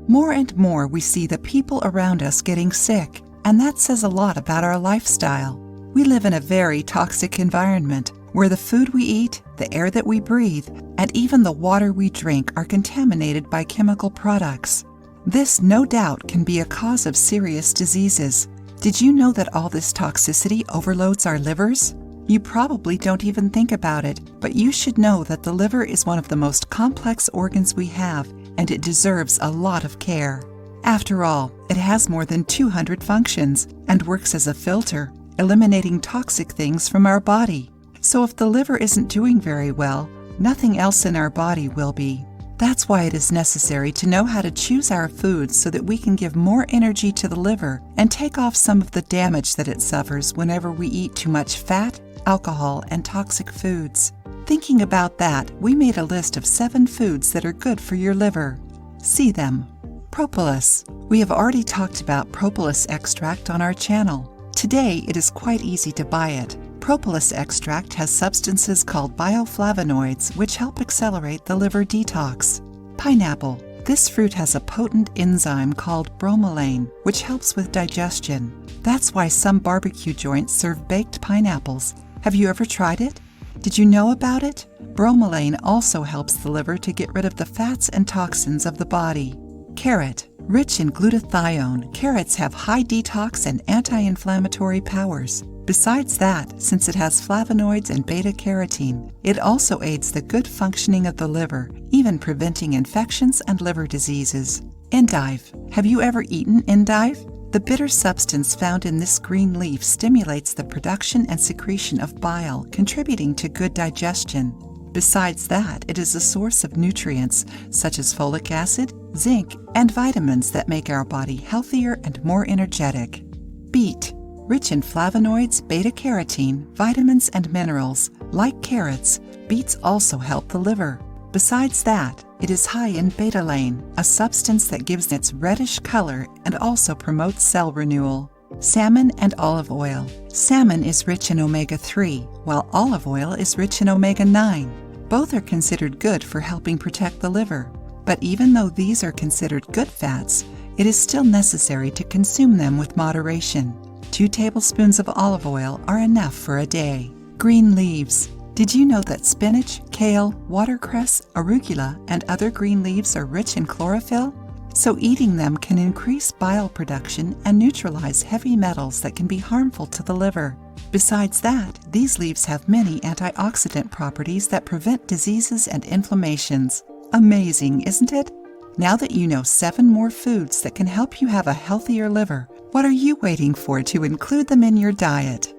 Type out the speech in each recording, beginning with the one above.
More and more we see the people around us getting sick, and that says a lot about our lifestyle. We live in a very toxic environment where the food we eat, the air that we breathe, and even the water we drink are contaminated by chemical products. This, no doubt, can be a cause of serious diseases. Did you know that all this toxicity overloads our livers? You probably don't even think about it, but you should know that the liver is one of the most complex organs we have, and it deserves a lot of care. After all, it has more than 200 functions and works as a filter, eliminating toxic things from our body. So if the liver isn't doing very well, nothing else in our body will be. That's why it is necessary to know how to choose our foods so that we can give more energy to the liver and take off some of the damage that it suffers whenever we eat too much fat, alcohol, and toxic foods. Thinking about that, we made a list of 7 foods that are good for your liver. See them. Propolis. We have already talked about propolis extract on our channel. Today, it is quite easy to buy it. Propolis extract has substances called bioflavonoids, which help accelerate the liver detox. Pineapple. This fruit has a potent enzyme called bromelain, which helps with digestion. That's why some barbecue joints serve baked pineapples. Have you ever tried it? Did you know about it? Bromelain also helps the liver to get rid of the fats and toxins of the body. Carrot. Rich in glutathione, carrots have high detox and anti-inflammatory powers. Besides that, since it has flavonoids and beta-carotene, it also aids the good functioning of the liver, even preventing infections and liver diseases. Endive. Have you ever eaten endive? The bitter substance found in this green leaf stimulates the production and secretion of bile, contributing to good digestion. Besides that, it is a source of nutrients such as folic acid, zinc, and vitamins that make our body healthier and more energetic. Beet. Rich in flavonoids, beta-carotene, vitamins, and minerals. Like carrots, beets also help the liver. Besides that, it is high in betalain, a substance that gives its reddish color and also promotes cell renewal. Salmon and olive oil. Salmon is rich in omega-3, while olive oil is rich in omega-9. Both are considered good for helping protect the liver. But even though these are considered good fats, it is still necessary to consume them with moderation. 2 tablespoons of olive oil are enough for a day. Green leaves. Did you know that spinach, kale, watercress, arugula, and other green leaves are rich in chlorophyll? So eating them can increase bile production and neutralize heavy metals that can be harmful to the liver. Besides that, these leaves have many antioxidant properties that prevent diseases and inflammations. Amazing, isn't it? Now that you know 7 more foods that can help you have a healthier liver, what are you waiting for to include them in your diet?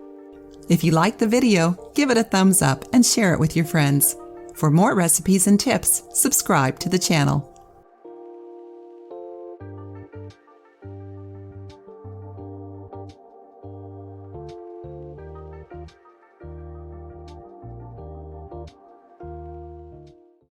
If you liked the video, give it a thumbs up and share it with your friends. For more recipes and tips, subscribe to the channel.